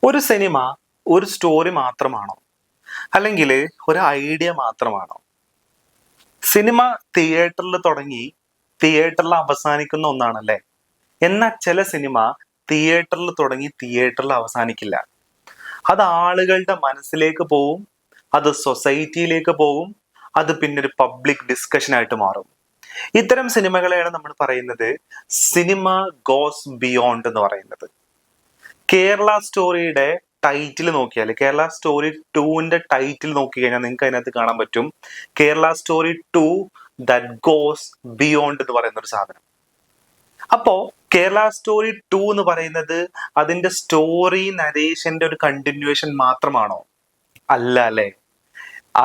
ഒരു സിനിമ ഒരു സ്റ്റോറി മാത്രമാണോ, അല്ലെങ്കിൽ ഒരു ഐഡിയ മാത്രമാണോ? സിനിമ തിയേറ്ററിൽ തുടങ്ങി തിയേറ്ററിൽ അവസാനിക്കുന്ന ഒന്നാണല്ലേ. എന്നാൽ ചില സിനിമ തിയേറ്ററിൽ തുടങ്ങി തിയേറ്ററിൽ അവസാനിക്കില്ല. അത് ആളുകളുടെ മനസ്സിലേക്ക് പോവും, അത് സൊസൈറ്റിയിലേക്ക് പോവും, അത് പിന്നെ ഒരു പബ്ലിക് ഡിസ്കഷൻ ആയിട്ട് മാറും. ഇത്തരം സിനിമകളെയാണ് നമ്മൾ പറയുന്നത് സിനിമ ഗോസ് ബിയോണ്ട് എന്ന് പറയുന്നത്. കേരള സ്റ്റോറിയുടെ ടൈറ്റിൽ നോക്കിയാൽ, കേരള സ്റ്റോറി 2ന്റെ ടൈറ്റിൽ നോക്കി കഴിഞ്ഞാൽ നിങ്ങൾക്ക് അതിനകത്ത് കാണാൻ പറ്റും Kerala story 2 that goes beyond എന്ന് പറയുന്ന ഒരു സാധനം. അപ്പോ കേരള സ്റ്റോറി 2 എന്ന് പറയുന്നത് അതിന്റെ സ്റ്റോറി നരേഷന്റെ ഒരു കണ്ടിന്യൂവേഷൻ മാത്രമാണോ? അല്ല അല്ലെ.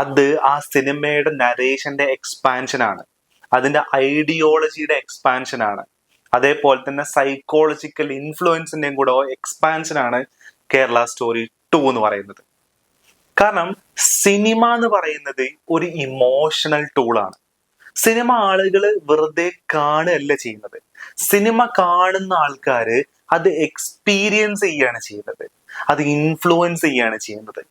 അത് ആ സിനിമയുടെ നരേഷന്റെ എക്സ്പാൻഷൻ ആണ്, അതിന്റെ ഐഡിയോളജിയുടെ എക്സ്പാൻഷൻ ആണ്, അതേപോലെ തന്നെ സൈക്കോളജിക്കൽ ഇൻഫ്ലുവൻസിന്റെയും കൂടെ എക്സ്പാൻഷൻ ആണ് കേരള സ്റ്റോറി 2 എന്ന് പറയുന്നത്. കാരണം സിനിമ എന്ന് പറയുന്നത് ഒരു ഇമോഷണൽ ടൂളാണ്. സിനിമ ആളുകൾ വെറുതെ കാണുകയല്ല ചെയ്യുന്നത്. സിനിമ കാണുന്ന ആൾക്കാര് അത് എക്സ്പീരിയൻസ് ചെയ്യാണ് ചെയ്യുന്നത്, അത് ഇൻഫ്ലുവൻസ് ചെയ്യാണ് ചെയ്യുന്നത്.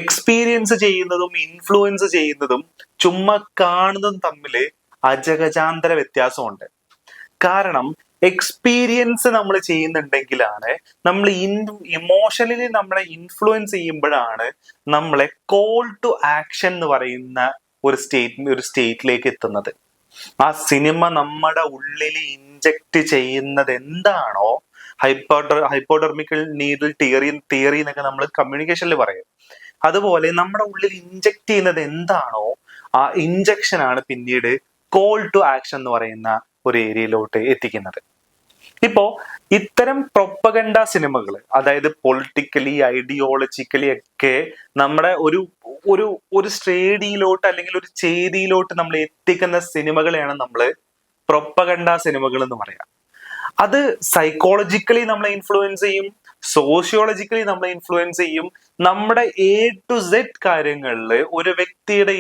എക്സ്പീരിയൻസ് ചെയ്യുന്നതും ഇൻഫ്ലുവൻസ് ചെയ്യുന്നതും ചുമ്മാ കാണുന്നതും തമ്മിൽ അജഗജാന്തര വ്യത്യാസമുണ്ട്. കാരണം എക്സ്പീരിയൻസ് നമ്മൾ ചെയ്യുന്നുണ്ടെങ്കിലാണ്, നമ്മൾ ഇമോഷണലി നമ്മളെ ഇൻഫ്ലുവൻസ് ചെയ്യുമ്പോഴാണ് നമ്മളെ കോൾ ടു ആക്ഷൻ എന്ന് പറയുന്ന ഒരു സ്റ്റേറ്റിലേക്ക് എത്തുന്നത്. ആ സിനിമ നമ്മുടെ ഉള്ളിൽ ഇൻജക്ട് ചെയ്യുന്നത് എന്താണോ, ഹൈപ്പോഡെർമിക്കൽ നീഡിൽ തിയറി എന്നൊക്കെ നമ്മൾ കമ്മ്യൂണിക്കേഷനിൽ പറയും. അതുപോലെ നമ്മുടെ ഉള്ളിൽ ഇൻജക്ട് ചെയ്യുന്നത് എന്താണോ, ആ ഇൻജക്ഷൻ ആണ് പിന്നീട് കോൾ ടു ആക്ഷൻ എന്ന് പറയുന്ന ഒരു ഏരിയയിലോട്ട് എത്തിക്കുന്നത്. ഇപ്പോ ഇത്തരം പ്രൊപ്പഗണ്ട സിനിമകൾ, അതായത് പൊളിറ്റിക്കലി ഐഡിയോളജിക്കലി ഒക്കെ നമ്മുടെ ഒരു ഒരു ഒരു ശ്രേണിയിലോട്ട് അല്ലെങ്കിൽ ഒരു ചേരിയിലോട്ട് നമ്മൾ എത്തിക്കുന്ന സിനിമകളെയാണ് നമ്മൾ പ്രൊപ്പഗണ്ട സിനിമകൾ എന്ന് പറയാം. അത് സൈക്കോളജിക്കലി നമ്മളെ ഇൻഫ്ലുവൻസ് ചെയ്യും, സോഷ്യോളജിക്കലി നമ്മളെ ഇൻഫ്ലുവൻസ് ചെയ്യും. നമ്മുടെ A to Z കാര്യങ്ങളിൽ, ഒരു വ്യക്തിയുടെ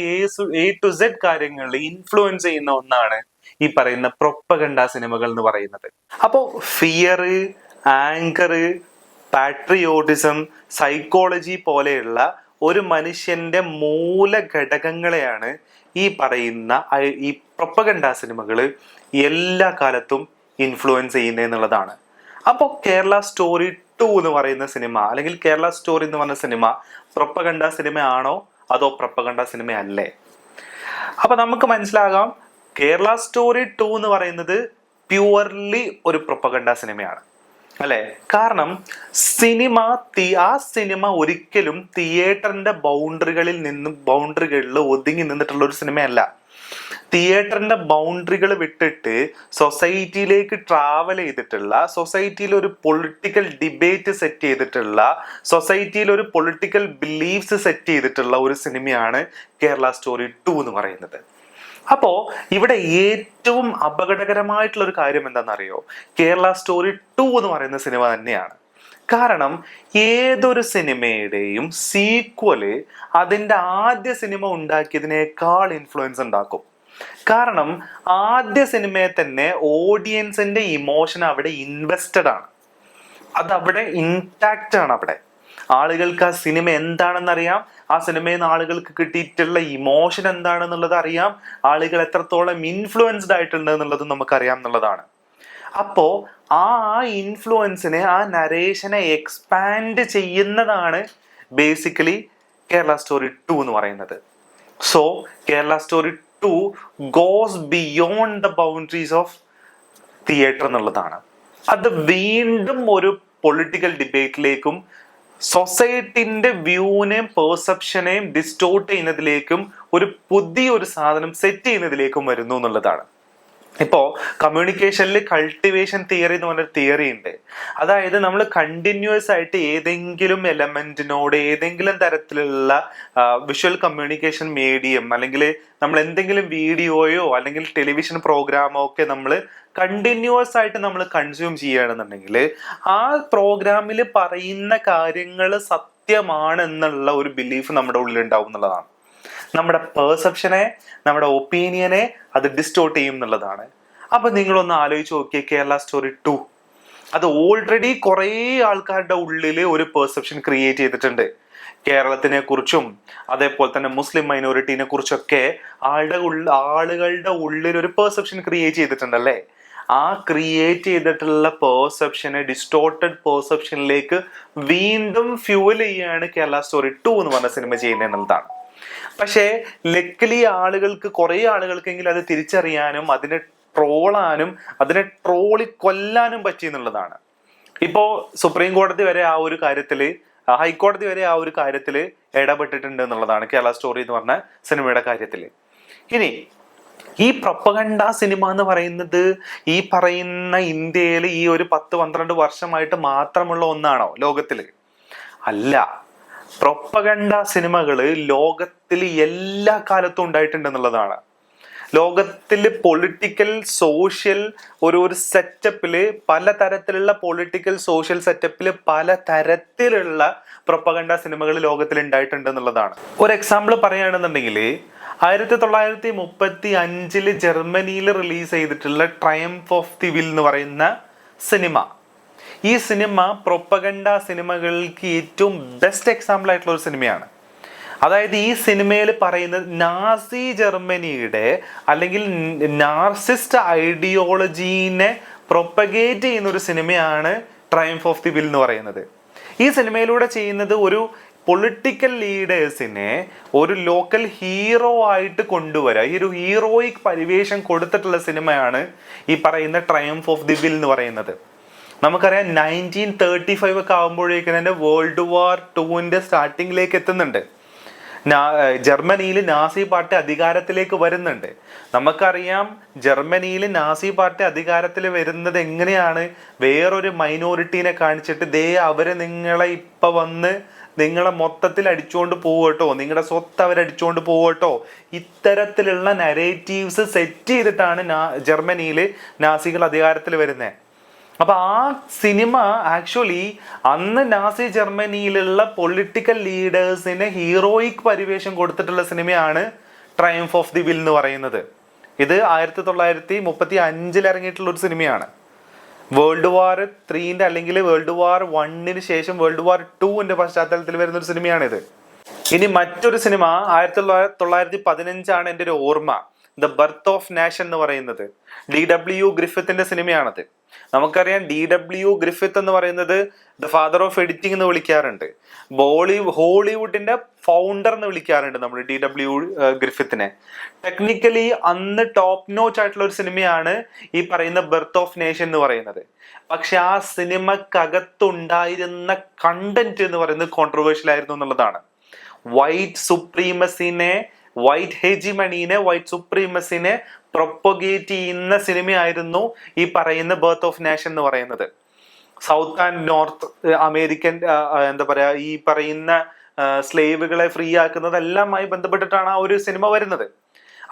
A to Z കാര്യങ്ങളിൽ ഇൻഫ്ലുവൻസ് ചെയ്യുന്ന ഒന്നാണ് ഈ പറയുന്ന പ്രൊപ്പഗണ്ട സിനിമകൾ എന്ന് പറയുന്നത്. അപ്പോ ഫിയർ, ആങ്കർ, പാട്രിയോട്ടിസം, സൈക്കോളജി പോലെയുള്ള ഒരു മനുഷ്യന്റെ മൂലഘടകങ്ങളെയാണ് ഈ പറയുന്ന ഈ പ്രൊപ്പഗണ്ട സിനിമകൾ എല്ലാ കാലത്തും ഇൻഫ്ലുവൻസ് ചെയ്യുന്നത് എന്നുള്ളതാണ്. അപ്പോൾ കേരള സ്റ്റോറി 2 എന്ന് പറയുന്ന സിനിമ, അല്ലെങ്കിൽ കേരള സ്റ്റോറി എന്ന് പറഞ്ഞ സിനിമ പ്രൊപ്പഗണ്ട സിനിമ ആണോ അതോ പ്രൊപ്പഗണ്ട സിനിമ അല്ലേ? അപ്പൊ നമുക്ക് മനസ്സിലാകാം കേരള സ്റ്റോറി 2 എന്ന് പറയുന്നത് പ്യുവർലി ഒരു പ്രൊപ്പഗണ്ട സിനിമയാണ് അല്ലെ. കാരണം ആ സിനിമ ഒരിക്കലും തിയേറ്ററിന്റെ ബൗണ്ടറികളിൽ ഒതുങ്ങി നിന്നിട്ടുള്ള ഒരു സിനിമയല്ല. തിയേറ്ററിന്റെ ബൗണ്ടറികൾ വിട്ടിട്ട് സൊസൈറ്റിയിലേക്ക് ട്രാവൽ ചെയ്തിട്ടുള്ള, സൊസൈറ്റിയിൽ ഒരു പൊളിറ്റിക്കൽ ഡിബേറ്റ് സെറ്റ് ചെയ്തിട്ടുള്ള, സൊസൈറ്റിയിൽ ഒരു പൊളിറ്റിക്കൽ ബിലീഫ്സ് സെറ്റ് ചെയ്തിട്ടുള്ള ഒരു സിനിമയാണ് കേരള സ്റ്റോറി 2 എന്ന് പറയുന്നത്. അപ്പോ ഇവിടെ ഏറ്റവും അപകടകരമായിട്ടുള്ള ഒരു കാര്യം എന്താണെന്നറിയോ? കേരള സ്റ്റോറി 2 എന്ന് പറയുന്ന സിനിമ തന്നെയാണ്. കാരണം ഏതൊരു സിനിമയുടെയും സീക്വല് അതിന്റെ ആദ്യ സിനിമ ഉണ്ടാക്കിയതിനേക്കാൾ ഇൻഫ്ലുവൻസ് ഉണ്ടാക്കും. കാരണം ആദ്യ സിനിമയെ തന്നെ ഓഡിയൻസിന്റെ ഇമോഷൻ അവിടെ ഇൻവെസ്റ്റഡ് ആണ്, അത് അവിടെ ഇൻടാക്റ്റ് ആണ്. അവിടെ ആളുകൾക്ക് ആ സിനിമ എന്താണെന്ന് അറിയാം, ആ സിനിമയിൽ നിന്ന് ആളുകൾക്ക് കിട്ടിയിട്ടുള്ള ഇമോഷൻ എന്താണെന്നുള്ളത് അറിയാം, ആളുകൾ എത്രത്തോളം ഇൻഫ്ലുവൻസ്ഡ് ആയിട്ടുണ്ട് എന്നുള്ളത് നമുക്കറിയാം എന്നുള്ളതാണ്. അപ്പോ ആ ഇൻഫ്ലുവൻസിനെ, ആ നരേഷനെ എക്സ്പാൻഡ് ചെയ്യുന്നതാണ് ബേസിക്കലി കേരള സ്റ്റോറി 2 എന്ന് പറയുന്നത്. So Kerala story 2 goes beyond the boundaries of theatre എന്നുള്ളതാണ്. അത് വീണ്ടും ഒരു പൊളിറ്റിക്കൽ ഡിബേറ്റിലേക്കും സൊസൈറ്റിന്റെ വ്യൂവിനെയും പെർസെപ്ഷനെയും ഡിസ്റ്റോർട്ട് ചെയ്യുന്നതിലേക്കും ഒരു പുതിയൊരു സാധനം സെറ്റ് ചെയ്യുന്നതിലേക്കും വരുന്നു എന്നുള്ളതാണ്. ഇപ്പോ കമ്മ്യൂണിക്കേഷനിൽ കൾട്ടിവേഷൻ തിയറി എന്ന് പറഞ്ഞൊരു തിയറി ഉണ്ട്. അതായത് നമ്മൾ കണ്ടിന്യൂസ് ആയിട്ട് ഏതെങ്കിലും എലമെന്റിനോട്, ഏതെങ്കിലും തരത്തിലുള്ള വിഷ്വൽ കമ്മ്യൂണിക്കേഷൻ മീഡിയം, അല്ലെങ്കിൽ നമ്മൾ എന്തെങ്കിലും വീഡിയോയോ അല്ലെങ്കിൽ ടെലിവിഷൻ പ്രോഗ്രാമോ ഒക്കെ നമ്മൾ കണ്ടിന്യൂസ് ആയിട്ട് നമ്മൾ കൺസ്യൂം ചെയ്യുകയാണെന്നുണ്ടെങ്കിൽ ആ പ്രോഗ്രാമിൽ പറയുന്ന കാര്യങ്ങൾ സത്യമാണെന്നുള്ള ഒരു ബിലീഫ് നമ്മുടെ ഉള്ളിൽ ഉണ്ടാവും എന്നുള്ളതാണ്. നമ്മുടെ പെർസെപ്ഷനെ, നമ്മുടെ ഒപ്പീനിയനെ അത് ഡിസ്റ്റോർട്ട് ചെയ്യും എന്നുള്ളതാണ്. അപ്പൊ നിങ്ങളൊന്ന് ആലോചിച്ച് നോക്കിയേ, കേരള സ്റ്റോറി 2 അത് ഓൾറെഡി കുറേ ആൾക്കാരുടെ ഉള്ളിൽ ഒരു പെർസെപ്ഷൻ ക്രിയേറ്റ് ചെയ്തിട്ടുണ്ട്. കേരളത്തിനെ കുറിച്ചും അതേപോലെ തന്നെ മുസ്ലിം മൈനോറിറ്റീനെ കുറിച്ചൊക്കെ ആളുകളുടെ ഉള്ളിൽ ഒരു പെർസെപ്ഷൻ ക്രിയേറ്റ് ചെയ്തിട്ടുണ്ടല്ലേ. ആ ക്രിയേറ്റ് ചെയ്തിട്ടുള്ള പെർസെപ്ഷനെ ഡിസ്റ്റോർട്ടഡ് പെർസെപ്ഷനിലേക്ക് വീണ്ടും ഫ്യൂവൽ ചെയ്യാണ് കേരള സ്റ്റോറി 2 എന്ന് പറഞ്ഞ സിനിമ ചെയ്യുന്നത് എന്നുള്ളതാണ്. പക്ഷേ ലക്കിലി കുറെ ആളുകൾക്കെങ്കിലും അത് തിരിച്ചറിയാനും അതിനെ ട്രോളാനും അതിനെ ട്രോളി കൊല്ലാനും പറ്റി എന്നുള്ളതാണ്. ഇപ്പോ സുപ്രീം കോടതി വരെ ആ ഒരു കാര്യത്തില്, ഹൈക്കോടതി വരെ ആ ഒരു കാര്യത്തില് ഇടപെട്ടിട്ടുണ്ട് എന്നുള്ളതാണ് കേരള സ്റ്റോറി എന്ന് പറഞ്ഞ സിനിമയുടെ കാര്യത്തില്. ഇനി ഈ പ്രൊപ്പഗണ്ട സിനിമ എന്ന് പറയുന്നത് ഈ പറയുന്ന ഇന്ത്യയിൽ ഈ ഒരു 10-12 വർഷമായിട്ട് മാത്രമുള്ള ഒന്നാണോ ലോകത്തില്? അല്ല. പ്രൊപ്പഗണ്ട സിനിമകള് ലോകത്തിൽ എല്ലാ കാലത്തും ഉണ്ടായിട്ടുണ്ട് എന്നുള്ളതാണ്. ലോകത്തില് പൊളിറ്റിക്കൽ സോഷ്യൽ ഒരു സെറ്റപ്പില് പലതരത്തിലുള്ള പൊളിറ്റിക്കൽ സോഷ്യൽ സെറ്റപ്പില് പലതരത്തിലുള്ള പ്രൊപ്പഗണ്ട സിനിമകൾ ലോകത്തിൽ ഉണ്ടായിട്ടുണ്ട് എന്നുള്ളതാണ്. ഒരു എക്സാമ്പിൾ പറയുകയാണെന്നുണ്ടെങ്കിൽ 1935 ജർമ്മനിയിൽ റിലീസ് ചെയ്തിട്ടുള്ള ട്രയംഫ് ഓഫ് ദി വിൽ എന്ന് പറയുന്ന സിനിമ. ഈ സിനിമ പ്രൊപ്പഗണ്ട സിനിമകൾക്ക് ഏറ്റവും ബെസ്റ്റ് എക്സാമ്പിൾ ആയിട്ടുള്ള ഒരു സിനിമയാണ്. അതായത് ഈ സിനിമയിൽ പറയുന്നത് നാസി ജർമ്മനിയുടെ അല്ലെങ്കിൽ നാർസിസ്റ്റ് ഐഡിയോളജീനെ പ്രൊപ്പഗേറ്റ് ചെയ്യുന്ന ഒരു സിനിമയാണ് ട്രയംഫ് ഓഫ് ദി വിൽ എന്ന് പറയുന്നത്. ഈ സിനിമയിലൂടെ ചെയ്യുന്നത് ഒരു പൊളിറ്റിക്കൽ ലീഡേഴ്സിനെ ഒരു ലോക്കൽ ഹീറോ ആയിട്ട് കൊണ്ടുവരിക. ഈ ഒരു ഹീറോയിക് പരിവേഷം കൊടുത്തിട്ടുള്ള സിനിമയാണ് ഈ പറയുന്ന ട്രയംഫ് ഓഫ് ദി വിൽ എന്ന് പറയുന്നത്. നമുക്കറിയാം 1935 ഒക്കെ ആകുമ്പോഴേക്കും തന്നെ വേൾഡ് വാർ 2 സ്റ്റാർട്ടിങ്ങിലേക്ക് എത്തുന്നുണ്ട്. ജർമ്മനിയിൽ നാസി പാർട്ടി അധികാരത്തിലേക്ക് വരുന്നുണ്ട്. നമുക്കറിയാം ജർമ്മനിയിൽ നാസി പാർട്ടി അധികാരത്തിൽ വരുന്നത് എങ്ങനെയാണ്? വേറൊരു മൈനോറിറ്റീനെ കാണിച്ചിട്ട് അവരെ നിങ്ങളെ ഇപ്പൊ വന്ന് നിങ്ങളെ മൊത്തത്തിൽ അടിച്ചുകൊണ്ട് പോവട്ടോ, നിങ്ങളുടെ സ്വത്ത് അവരടിച്ചുകൊണ്ട് പോവട്ടോ, ഇത്തരത്തിലുള്ള നരേറ്റീവ്സ് സെറ്റ് ചെയ്തിട്ടാണ് ജർമ്മനിയിൽ നാസികൾ അധികാരത്തിൽ വരുന്നത്. അപ്പൊ ആ സിനിമ ആക്ച്വലി അന്ന് നാസി ജർമ്മനിയിലുള്ള പൊളിറ്റിക്കൽ ലീഡേഴ്സിന് ഹീറോയിക് പരിവേഷം കൊടുത്തിട്ടുള്ള സിനിമയാണ് ട്രയംഫ് ഓഫ് ദി വിൽ എന്ന് പറയുന്നത്. ഇത് 1935 ഇറങ്ങിയിട്ടുള്ള ഒരു സിനിമയാണ്. വേൾഡ് വാർ 3 അല്ലെങ്കിൽ വേൾഡ് വാർ 1 ശേഷം വേൾഡ് വാർ 2 പശ്ചാത്തലത്തിൽ വരുന്ന ഒരു സിനിമയാണിത്. ഇനി മറ്റൊരു സിനിമ 1915 എൻ്റെ ഒരു ഓർമ്മ, ദ ബർത്ത് ഓഫ് നാഷൻ എന്ന് പറയുന്നത്. DW ഗ്രിഫിത്തിന്റെ സിനിമയാണത്. നമുക്കറിയാം DW ഗ്രിഫിത്ത് എന്ന് പറയുന്നത് ദ ഫാദർ ഓഫ് എഡിറ്റിംഗ് എന്ന് വിളിക്കാറുണ്ട്. ഹോളിവുഡിന്റെ ഫൗണ്ടർ എന്ന് വിളിക്കാറുണ്ട് നമ്മൾ DW ഗ്രിഫിത്തിനെ. ടെക്നിക്കലി അന്ന് ടോപ്പ് നോച്ച് ആയിട്ടുള്ള ഒരു സിനിമയാണ് ഈ പറയുന്ന ബർത്ത് ഓഫ് നേഷൻ എന്ന് പറയുന്നത്. പക്ഷെ ആ സിനിമക്കകത്തുണ്ടായിരുന്ന കണ്ടന്റ് എന്ന് പറയുന്നത് കോൺട്രവേഴ്ഷ്യൽ ആയിരുന്നു എന്നുള്ളതാണ്. വൈറ്റ് സുപ്രീമസിനെ, വൈറ്റ് ഹെജിമണീനെ, വൈറ്റ് സുപ്രീമസിനെ പ്രൊപ്പഗേറ്റ് ചെയ്യുന്ന സിനിമയായിരുന്നു ഈ പറയുന്ന ബർത്ത് ഓഫ് നാഷൻ എന്ന് പറയുന്നത്. സൗത്ത് ആൻഡ് നോർത്ത് അമേരിക്കൻ എന്താ പറയാ ഈ പറയുന്ന സ്ലേവുകളെ ഫ്രീ ആക്കുന്നതെല്ലാമായി ബന്ധപ്പെട്ടിട്ടാണ് ആ ഒരു സിനിമ വരുന്നത്.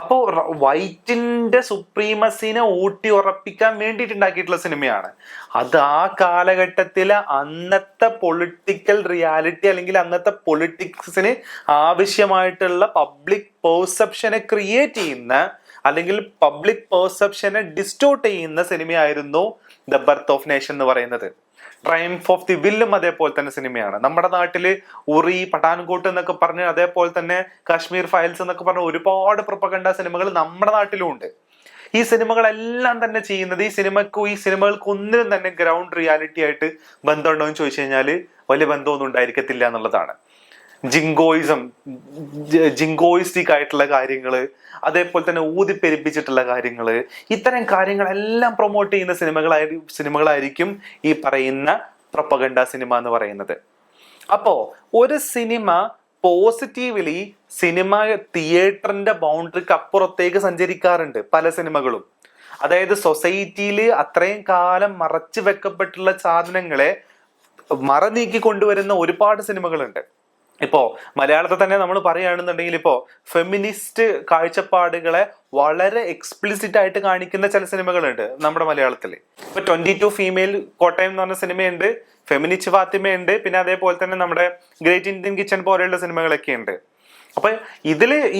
അപ്പോ വൈറ്റിന്റെ സുപ്രീമസിനെ ഊട്ടി ഉറപ്പിക്കാൻ വേണ്ടിയിട്ട് ഉണ്ടാക്കിയിട്ടുള്ള സിനിമയാണ് അത്. ആ കാലഘട്ടത്തിലെ അന്നത്തെ പൊളിറ്റിക്കൽ റിയാലിറ്റി അല്ലെങ്കിൽ അന്നത്തെ പൊളിറ്റിക്സിന് ആവശ്യമായിട്ടുള്ള പബ്ലിക് പെർസെപ്ഷനെ ക്രിയേറ്റ് ചെയ്യുന്ന അല്ലെങ്കിൽ പബ്ലിക് പെർസെപ്ഷനെ ഡിസ്റ്റോർട്ട് ചെയ്യുന്ന സിനിമയായിരുന്നു ദ ബർത്ത് ഓഫ് നേഷൻ എന്ന് പറയുന്നത്. ട്രയംഫ് ഓഫ് ദി വില്ലും അതേപോലെ തന്നെ സിനിമയാണ്. നമ്മുടെ നാട്ടില് ഉറി, പഠാൻകോട്ട് എന്നൊക്കെ പറഞ്ഞ്, അതേപോലെ തന്നെ കാശ്മീർ ഫയൽസ് എന്നൊക്കെ പറഞ്ഞ ഒരുപാട് പ്രൊപ്പഗണ്ട സിനിമകൾ നമ്മുടെ നാട്ടിലും ഉണ്ട്. ഈ സിനിമകളെല്ലാം തന്നെ ചെയ്യുന്നത് ഈ സിനിമകൾക്ക് ഒന്നിനും തന്നെ ഗ്രൗണ്ട് റിയാലിറ്റി ആയിട്ട് ബന്ധമുണ്ടോ എന്ന് ചോദിച്ചു കഴിഞ്ഞാൽ വലിയ ബന്ധമൊന്നും ഉണ്ടായിരിക്കത്തില്ല എന്നുള്ളതാണ്. ജിങ്കോയിസ്റ്റിക് ആയിട്ടുള്ള കാര്യങ്ങള്, അതേപോലെ തന്നെ ഊതിപ്പെരിപ്പിച്ചിട്ടുള്ള കാര്യങ്ങള്, ഇത്തരം കാര്യങ്ങളെല്ലാം പ്രൊമോട്ട് ചെയ്യുന്ന സിനിമകളായിരിക്കും ഈ പറയുന്ന പ്രൊപ്പഗണ്ട സിനിമ എന്ന് പറയുന്നത്. അപ്പോ ഒരു സിനിമ പോസിറ്റീവ്ലി സിനിമ തിയേറ്ററിന്റെ ബൗണ്ടറിക്ക് അപ്പുറത്തേക്ക് സഞ്ചരിക്കാറുണ്ട് പല സിനിമകളും. അതായത് സൊസൈറ്റിയിൽ അത്രയും കാലം മറച്ചു വെക്കപ്പെട്ടുള്ള സാധനങ്ങളെ മറനീക്കി കൊണ്ടുവരുന്ന ഒരുപാട് സിനിമകളുണ്ട്. ഇപ്പോ മലയാളത്തിൽ തന്നെ നമ്മൾ പറയുകയാണെന്നുണ്ടെങ്കിൽ ഇപ്പോ ഫെമിനിസ്റ്റ് കാഴ്ചപ്പാടുകളെ വളരെ എക്സ്പ്ലിസിറ്റ് ആയിട്ട് കാണിക്കുന്ന ചില സിനിമകളുണ്ട് നമ്മുടെ മലയാളത്തിൽ. ഇപ്പൊ 22 ഫീമെയിൽ കോട്ടയം എന്ന് പറഞ്ഞ സിനിമയുണ്ട്, ഫെമിനിസ്റ്റ് ഫാത്തിമയുണ്ട്, പിന്നെ അതേപോലെ തന്നെ നമ്മുടെ ഗ്രേറ്റ് ഇന്ത്യൻ കിച്ചൺ പോലെയുള്ള സിനിമകളൊക്കെ ഉണ്ട്. അപ്പൊ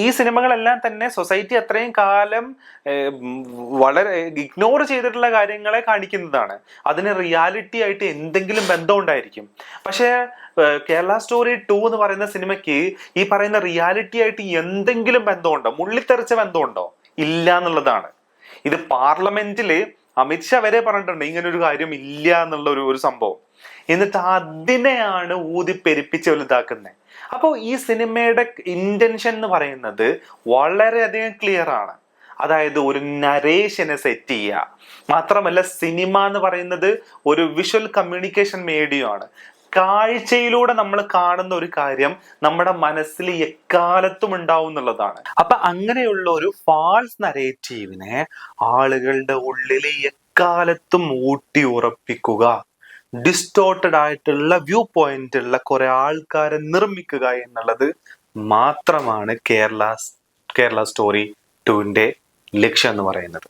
ഈ സിനിമകളെല്ലാം തന്നെ സൊസൈറ്റി അത്രയും കാലം വളരെ ഇഗ്നോർ ചെയ്തിട്ടുള്ള കാര്യങ്ങളെ കാണിക്കുന്നതാണ്. അതിന് റിയാലിറ്റി ആയിട്ട് എന്തെങ്കിലും ബന്ധം ഉണ്ടായിരിക്കും. പക്ഷേ കേരള സ്റ്റോറി 2 എന്ന് പറയുന്ന സിനിമയ്ക്ക് ഈ പറയുന്ന റിയാലിറ്റി ആയിട്ട് എന്തെങ്കിലും ബന്ധമുണ്ടോ? മുള്ളിത്തെറിച്ച ബന്ധമുണ്ടോ? ഇല്ല എന്നുള്ളതാണ്. ഇത് പാർലമെന്റില് അമിത്ഷാ വരെ പറഞ്ഞിട്ടുണ്ട് ഇങ്ങനെ ഒരു കാര്യം ഇല്ല എന്നുള്ള ഒരു സംഭവം. എന്നിട്ട് അതിനെയാണ് ഊതി പെരുപ്പിച്ച് വലുതാക്കുന്നത്. അപ്പോൾ ഈ സിനിമയുടെ ഇന്റൻഷൻ എന്ന് പറയുന്നത് വളരെയധികം ക്ലിയർ ആണ്. അതായത് ഒരു നരേഷനെ സെറ്റ് ചെയ്യുക. മാത്രമല്ല സിനിമ എന്ന് പറയുന്നത് ഒരു വിഷ്വൽ കമ്മ്യൂണിക്കേഷൻ മീഡിയമാണ്. കാഴ്ചയിലൂടെ നമ്മൾ കാണുന്ന ഒരു കാര്യം നമ്മുടെ മനസ്സിൽ എക്കാലത്തും ഉണ്ടാവും എന്നുള്ളതാണ്. അപ്പൊ അങ്ങനെയുള്ള ഒരു ഫാൾസ് നരേറ്റീവിനെ ആളുകളുടെ ഉള്ളിൽ എക്കാലത്തും ഊട്ടി ഉറപ്പിക്കുക, ഡിസ്റ്റോർട്ടഡ് ആയിട്ടുള്ള വ്യൂ പോയിന്റ് ഉള്ള കുറെ ആൾക്കാരെ നിർമ്മിക്കുക എന്നുള്ളത് മാത്രമാണ് കേരള സ്റ്റോറി 2ന്റെ ലക്ഷ്യം എന്ന് പറയുന്നത്.